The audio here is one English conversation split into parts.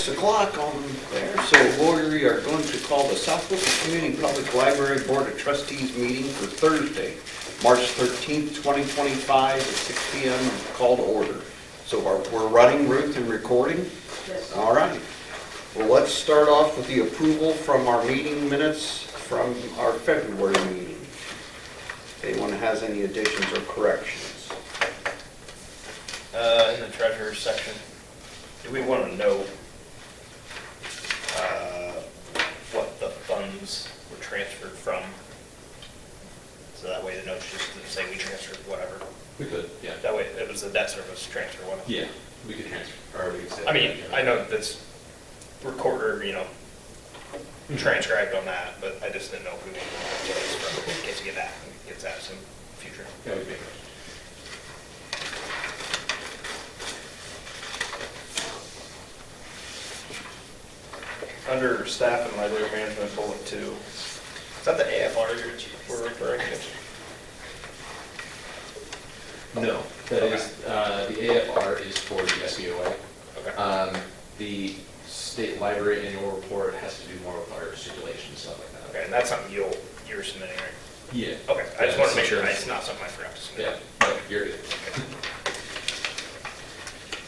6 o'clock on there, so we are going to call the Southwest Community Public Library Board of Trustees meeting for Thursday, March 13th, 2025 at 6 p.m. Call to order. So we're running, Ruth, and recording? Yes. All right. Well, let's start off with the approval from our meeting minutes from our February meeting. If anyone has any additions or corrections? In the treasurer's section, do we want to know what the funds were transferred from? So that way the notes just say we transferred whatever. We could, yeah. That way it was the debt service transfer one. Yeah, we could transfer, or we could say. I mean, I know that's recorder, transcribed on that, but I just didn't know if we needed to get from, in case you get that, gets out some future. That would be. Under staff and library management bullet 2, is that the AFR we're referring to? No, that is, the AFR is for the SWCPL. Okay. The state library annual report has to do more with our circulation and stuff like that. Okay, and that's something you're submitting, right? Yeah. Okay, I just want to make sure Yeah. it's not something I forgot to submit. Yeah, no, you're good.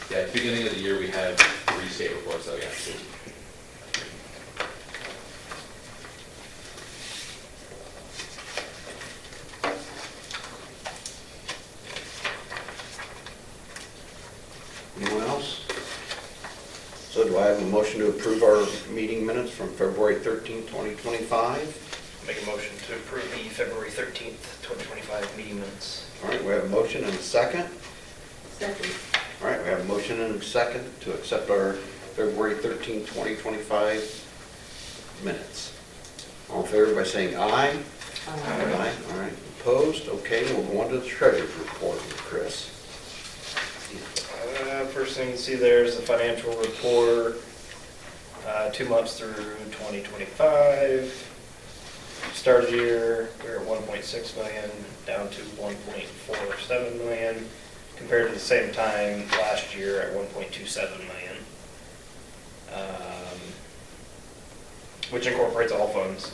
Yeah, at the beginning of the year, we had 3 state reports that we have to do. Anyone else? So do I have a motion to approve our meeting minutes from February 13th, 2025? Make a motion to approve the February 13th, 2025 meeting minutes. All right, we have a motion and a second. Second. All right, we have a motion and a second to accept our February 13th, 2025 minutes. All in favor by saying aye? Aye. All right, opposed? Okay, we'll go on to the treasurer's report with Chris. First thing you see there is the financial report, 2 months through 2025. Start of the year, we're at 1.6 million, down to 1.47 million, compared to the same time last year at 1.27 million, which incorporates all funds,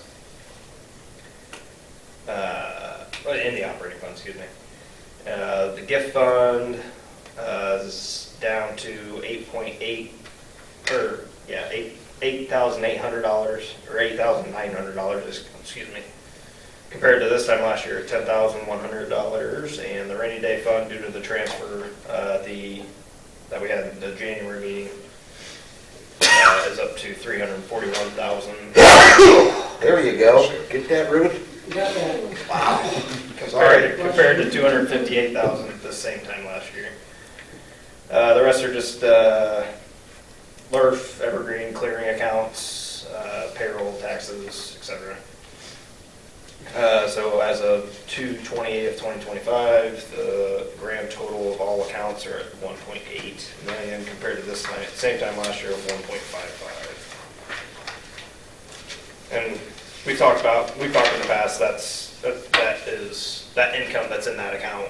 in the operating fund, excuse me. The gift fund is down to $8,800 or $8,900, excuse me, compared to this time last year at $10,100. And the rainy day fund, due to the transfer that we had in the January meeting, is up to $341,000. There you go. Get that, Ruth? Got that. Wow. Compared to $258,000 at the same time last year. The rest are just LERF, evergreen clearing accounts, payroll, taxes, etc. So as of 2/28/2025, the grand total of all accounts are at 1.8 million compared to this time, same time last year of 1.55. And we've talked in the past, that income that's in that account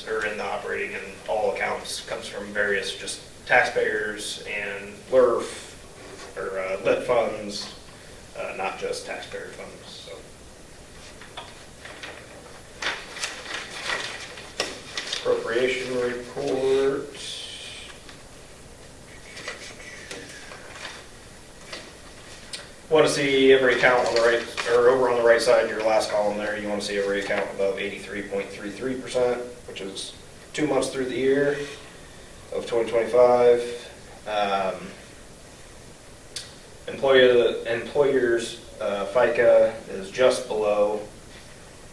or in the operating and all accounts comes from various just taxpayers and LERF or lit funds, not just taxpayer funds. So. Appropriation report. Want to see every account on the right, or over on the right side, your last column there, you want to see every account above 83.33%, which is 2 months through the year of 2025. Employers FICA is just below,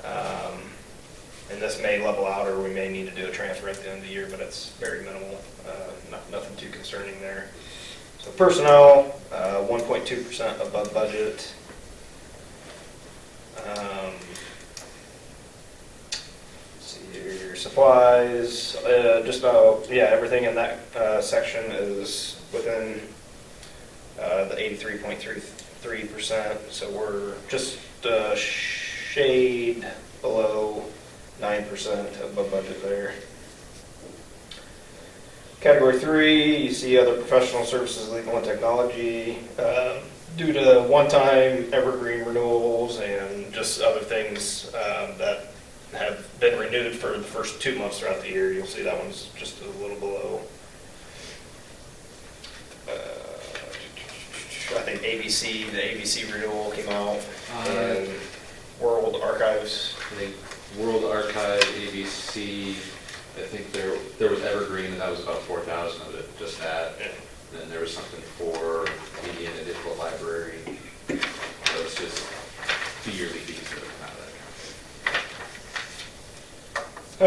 and this may level out, or we may need to do a transfer at the end of the year, but it's very minimal, nothing too concerning there. So personnel, 1.2% above budget. Let's see here, supplies, just about, everything in that section is within the 83.33%. So we're just shade below 9% above budget there. Category 3, you see other professional services, legal and technology. Due to one-time evergreen renewals and just other things that have been renewed for the first 2 months throughout the year, you'll see that one's just a little below. I think ABC, the ABC renewal came out, and World Archives. I think World Archive, ABC, I think there was Evergreen, and that was about 4,000 of it, just that. Yeah. Then there was something for Media and Digital Library. So it's just the yearly fees that come out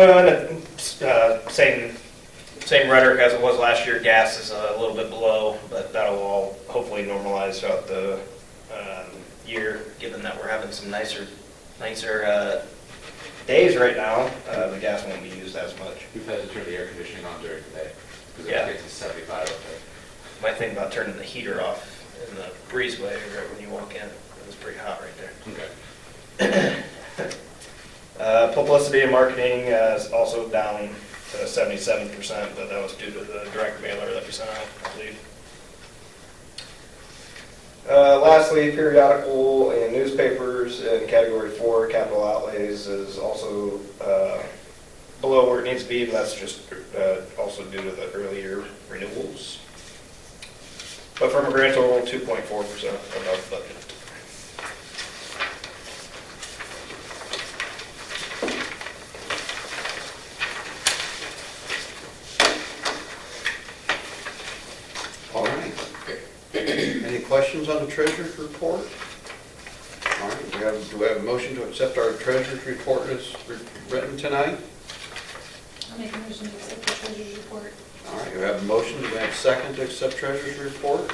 of that account. Same rhetoric as it was last year. Gas is a little bit below, but that'll all hopefully normalize throughout the year, given that we're having some nicer days right now. The gas won't be used as much. We've had to turn the air conditioning on during the day because Yeah. it gets to 75 up there. Might think about turning the heater off in the breezeway right when you walk in. It's pretty hot right there. Okay. Publicity and marketing is also down to 77%, but that was due to the direct mailer that we sent out, I believe. Lastly, periodical and newspapers in category 4, capital outlays is also below where it needs to be, but that's just also due to the earlier renewals. But from a grand total, 2.4% above budget. All right. Any questions on the treasurer's report? All right, do we have a motion to accept our treasurer's report as written tonight? I'll make a motion to accept the treasurer's report. All right, we have a motion, do we have a second to accept treasurer's report?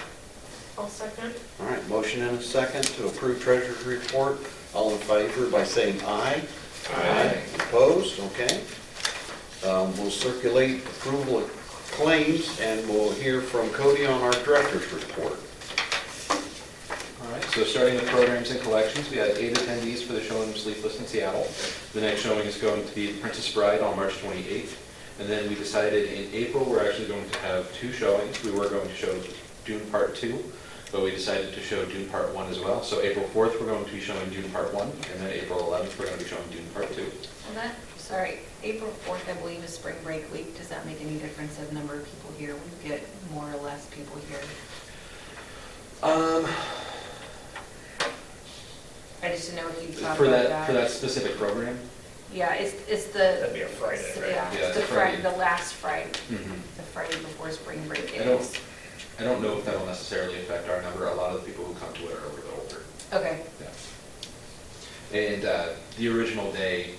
I'll second. All right, motion and a second to approve treasurer's report. All in favor by saying aye. Aye. Opposed, okay. We'll circulate approval of claims, and we'll hear from Cody on our director's report. All right, so starting with programs and collections, we had 8 attendees for the showing of Sleepless in Seattle. The next showing is going to be The Princess Bride on March 28th. And then we decided in April, we're actually going to have 2 showings. We were going to show Dune Part 2, but we decided to show Dune Part 1 as well. So April 4th, we're going to be showing Dune Part 1, and then April 11th, we're going to be showing Dune Part 2. Well, April 4th, I believe, is spring break week. Does that make any difference in the number of people here? We get more or less people here. I just didn't know if you thought For about that, for that specific program? Yeah, it's the. That'd be a Friday, right? Yeah, Yeah, it's the it's Friday. the last Friday, Mm-hmm. the Friday before spring break I don't- is. I don't know if that'll necessarily affect our number. A lot of the people who come to it are a little bit older. Okay, Yeah. And the original day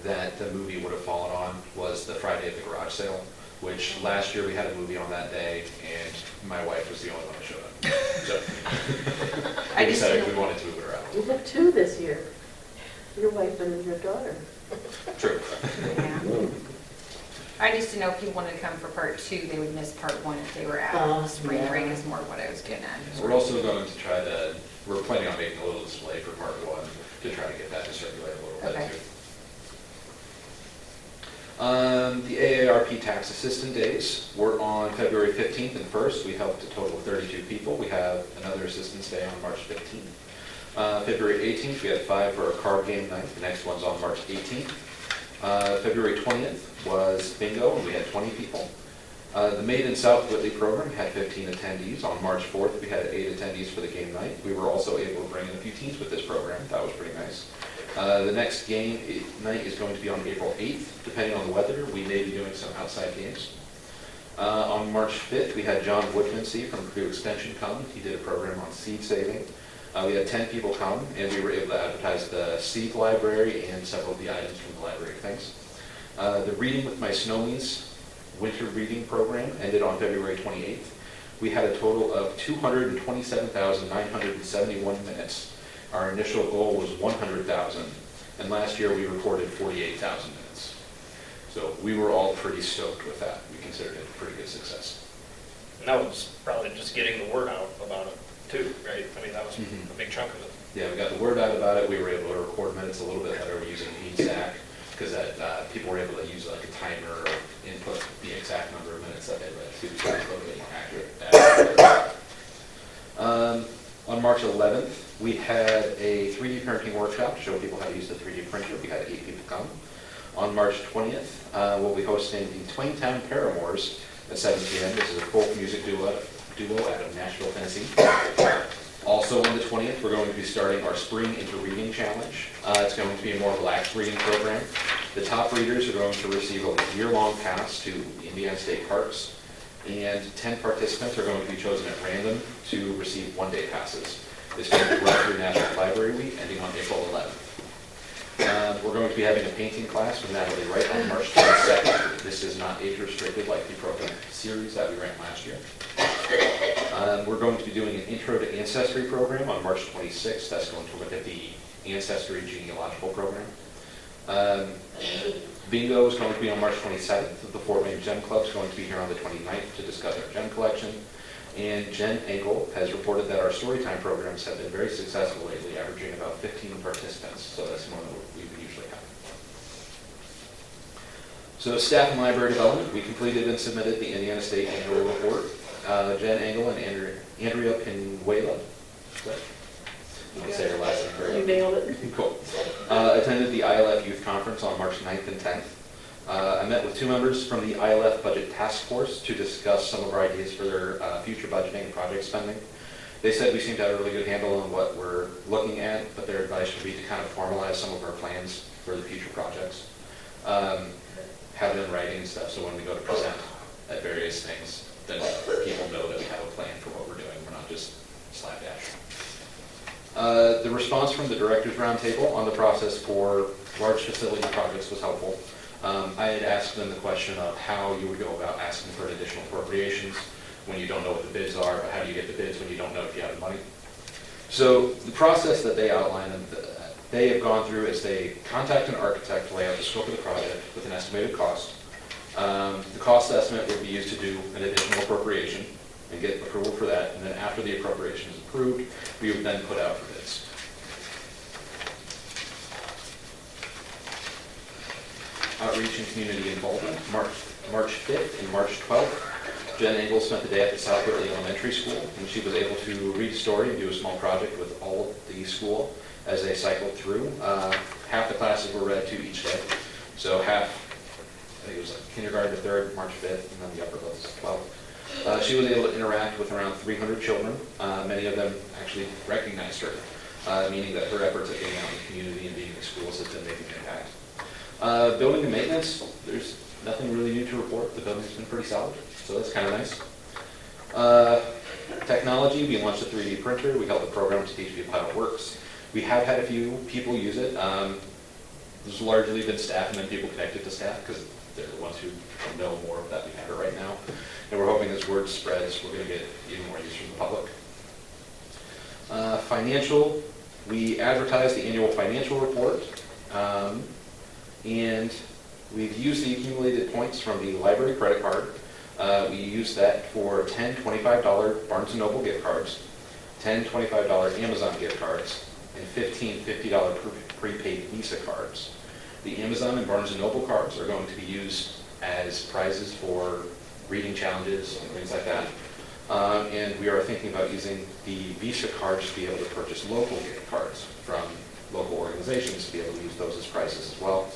that the movie would have fallen on was the Friday of the garage sale, which last year we had a movie on that day, and my wife was the only one that showed up. So I we just decided didn't- we wanted to move it around. You have 2 this year. Your wife and your daughter. True. yeah. I just didn't know if you wanted to come for part 2, they would miss part 1 if they were at spring yeah. break is more what I was getting at. We're also going to try to, we're planning on making a little display for part 1 to try to get that to circulate a little Okay. bit too. The AARP Tax Assistant Days were on February 15th and 1st. We helped a total of 32 people. We have another Assistance Day on March 15th. February 18th, we had 5 for a card game night. The next one's on March 18th. February 20th was bingo, and we had 20 people. The Made in South Whitley program had 15 attendees. On March 4th, we had 8 attendees for the game night. We were also able to bring in a few teams with this program. That was pretty nice. The next game night is going to be on April 8th. Depending on the weather, we may be doing some outside games. On March 5th, we had John Woodmansey from Purdue Extension come. He did a program on seed saving. We had 10 people come, and we were able to advertise the seed library and several of the items from the library of things. The Reading with My Snowies winter reading program ended on February 28th. We had a total of 227,971 minutes. Our initial goal was 100,000, and last year we recorded 48,000 minutes. So we were all pretty stoked with that. We considered it a pretty good success. And that was probably just getting the word out about it too, right? I mean, that was Mhm. a big chunk of it. Yeah, we got the word out about it. We were able to record minutes a little bit better using HeatStack because that people were able to use like a timer input the exact number of minutes that they read to be totally accurate. On March 11th, we had a 3D printing workshop to show people how to use the 3D printer. We had 8 people come. On March 20th, we'll be hosting the Twaintown Paramours at 7 p.m. This is a folk music duo out of Nashville, Tennessee. Also on the 20th, we're going to be starting our Spring into Reading Challenge. It's going to be a more relaxed reading program. The top readers are going to receive a year-long pass to the Indiana State Parks, and 10 participants are going to be chosen at random to receive one-day passes. It's going to run through National Library Week, ending on April 11th. We're going to be having a painting class with Natalie Wright on March 22nd. This is not age-restricted like the program series that we ran last year. We're going to be doing an Intro to Ancestry program on March 26th. That's going to look at the Ancestry genealogical program. Bingo is going to be on March 27th. The Fort Wayne Gem Club is going to be here on the 29th to discuss our gem collection. And Jen Engel has reported that our Storytime programs have been very successful lately, averaging about 15 participants. So that's more than we would usually have. So staff and library development, we completed and submitted the Indiana State Annual Report. Jen Engel and Andrea Pinuela, I'll say her last name very well. You nailed it. Cool. Attended the ILF Youth Conference on March 9th and 10th. I met with 2 members from the ILF Budget Task Force to discuss some of our ideas for their future budgeting and project spending. They said we seem to have a really good handle on what we're looking at, but their advice would be to kind of formalize some of our plans for the future projects. Have it in writing and stuff, so when we go to present at various things, then people know that we have a plan for what we're doing. We're not just slapdash. The response from the Directors Roundtable on the process for large facility projects was helpful. I had asked them the question of how you would go about asking for additional appropriations when you don't know what the bids are, but how do you get the bids when you don't know if you have the money? So the process that they outline and they have gone through is they contact an architect to lay out the scope of the project with an estimated cost. The cost estimate would be used to do an additional appropriation and get approval for that, and then after the appropriation is approved, we would then put out for bids. Outreach and community involvement, March 5th and March 12th. Jen Engel spent the day at the South Whitley Elementary School, and she was able to read a story and do a small project with all of the school as they cycled through. Half the classes were read to each day. So half, I think it was like kindergarten to 3rd, March 5th, and then the upper levels 12th. She was able to interact with around 300 children. Many of them actually recognized her, meaning that her efforts at getting out in the community and being in the schools has been making an impact. Building and maintenance, there's nothing really new to report. The building's been pretty solid, so that's kind of nice. Technology, we launched a 3D printer. We held a program to teach people how it works. We have had a few people use it. There's largely been staff and then people connected to staff because they're the ones who know more that we have it right now. And we're hoping as word spreads, we're going to get even more use from the public. Financial, we advertised the annual financial report. And we've used the accumulated points from the library credit card. We used that for 10 $25 Barnes & Noble gift cards, 10 $25 Amazon gift cards, and 15 $50 prepaid Visa cards. The Amazon and Barnes & Noble cards are going to be used as prizes for reading challenges and things like that. And we are thinking about using the Visa cards to be able to purchase local gift cards from local organizations to be able to use those as prizes as well.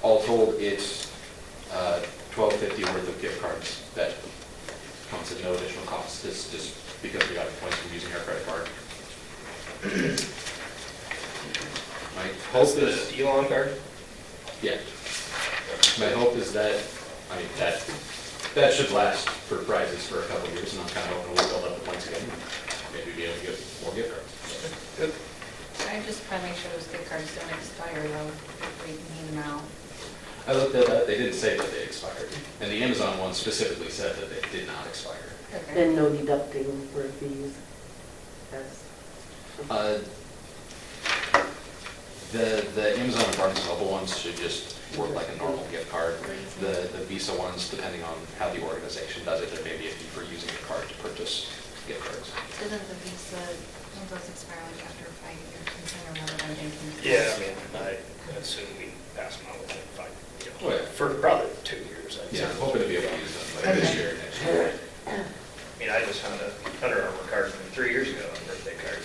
All told, it's $12.50 worth of gift cards that comes at no additional cost. It's just because we got points from using our credit card. My hope is the Elon card? yeah. My hope is that that should last for prizes for a couple of years, and I'm kind of hoping we'll build up the points again. Maybe be able to get more gift cards. Good. I just try to make sure those gift cards don't expire though, if we need them out. I looked at that, they didn't say that they expired. And the Amazon one specifically said that they did not expire. Okay. And no deducting for fees. That's. The Amazon and Barnes & Noble ones should just work like a normal gift card. The Visa ones, depending on how the organization does it, there may be a fee for using a card to purchase gift cards. Doesn't the Visa, don't those expire like after 5 years? I'm trying to remember my banking. Yeah, I mean, I assume we pass them out within 5 years. Oh, yeah. For probably 2 years, I Yeah, I'm hoping to be able to use them like this year, next year. I mean, I just found a Under Armour card from 3 years ago, a birthday card.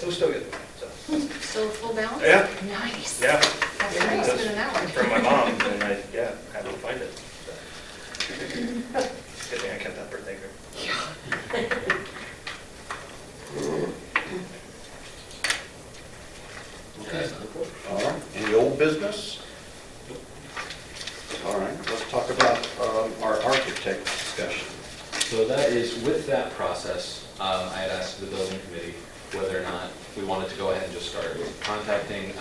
It was still good, so. Still full balance? Yeah. Nice. Yeah. That's how you spending that one. From my mom, and I, yeah, had to find it. So. Good thing I kept that birthday card. Okay. All right, any old business? All right, let's talk about our architect discussion. So that is, with that process, I had asked the building committee whether or not we wanted to go ahead and just start contacting,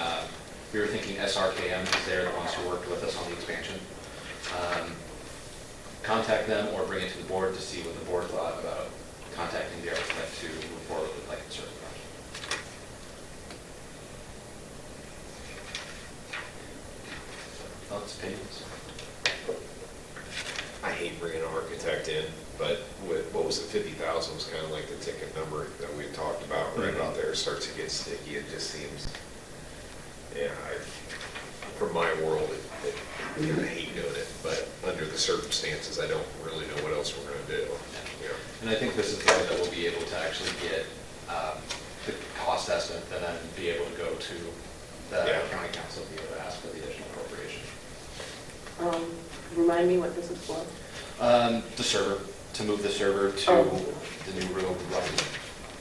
we were thinking SRKM, because they're the ones who worked with us on the expansion. Contact them or bring it to the board to see what the board thought about contacting the architect to move forward with like a certain project. Thoughts, opinions? I hate bringing an architect in, but what was it, 50,000 was kind of like the ticket number that we had talked about, right about there, starts to get sticky, it just seems, yeah, from my world, I hate doing it, but under the circumstances, I don't really know what else we're gonna do, you know. And I think this is the way that we'll be able to actually get the cost estimate and then be able to go to the Yeah. county council, be able to ask for the additional appropriation. Remind me what this is for? The server, to move the server to Oh. the new room,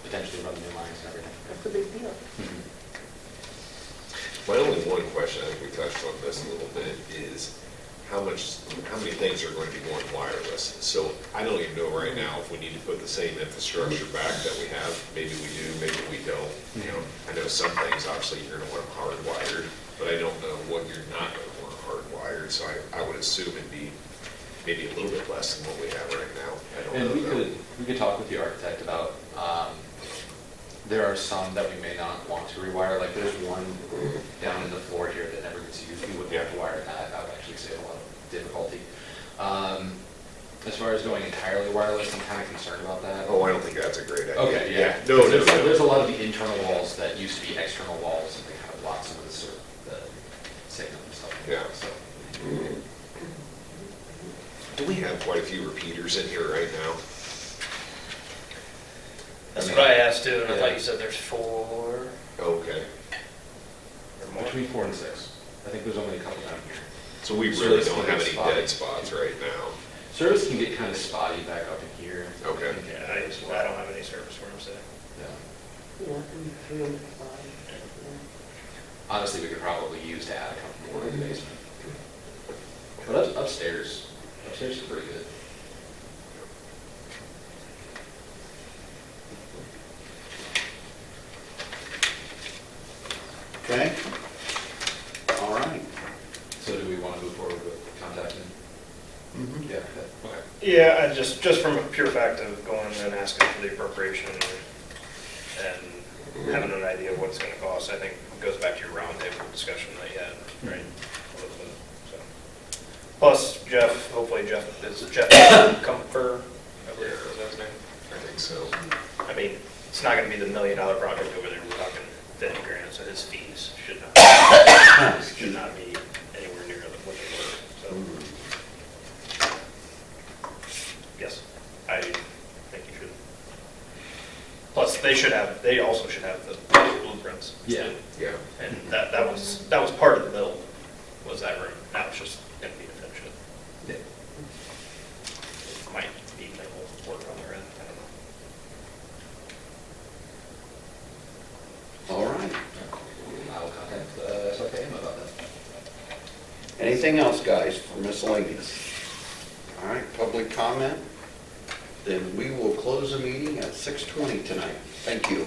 potentially run the new lines and everything. That's a big deal. My only one question, I think we touched on this a little bit, is how many things are going to be going wireless? So I don't even know right now if we need to put the same infrastructure back that we have. Maybe we do, maybe we don't. You know, I know some things, obviously, you're gonna want them hardwired, but I don't know what you're not gonna want hardwired. So I would assume it'd be maybe a little bit less than what we have right now. I don't And know. though. we could talk with the architect about, there are some that we may not want to rewire, like there's one down in the floor here that never gets used, we wouldn't have to wire that, that would actually save a lot of difficulty. As far as going entirely wireless, I'm kind of concerned about that. Oh, I don't think that's a great idea. Okay, yeah. No, There's a lot of the internal walls that used to be external walls, and they kind of block some of the signal and stuff. Yeah. So, Do we have quite a few repeaters in here right now? That's what I asked too, and I thought you said there's 4 Okay. or more. between 4 and 6. I think there's only a couple down here. So we So really it's don't gonna have get any spotty. dead spots right now. Service can get kind of spotty back up in here. Okay. Yeah, I don't have any service for him, so. Yeah. Yeah, and 305. Honestly, we could probably use to add a couple more in the basement. But upstairs is pretty good. Okay? All right. So do we want to move forward with contacting? Yeah, okay. Yeah, and just from a pure fact of going and asking for the appropriation and having an idea of what it's gonna cost, I think it goes back to your roundtable discussion that you had, right? A little bit, so. Plus Jeff, hopefully Jeff Comfort, I believe is his name. I think so. I mean, it's not gonna be the $1 million project over there, we're talking 50 grand, so his fees should not be anywhere near what they were, so. Yes, I think you should. Plus, they also should have the blueprints. Yeah. Yeah. And that was part of the build, was that room. Now it's just gonna be to finish it. Yeah. Might be minimal work on their end, I don't know. All right. I'll contact SRKM about that. Anything else, guys, for miscellaneous? All right, public comment? Then we will close the meeting at 6:20 tonight. Thank you.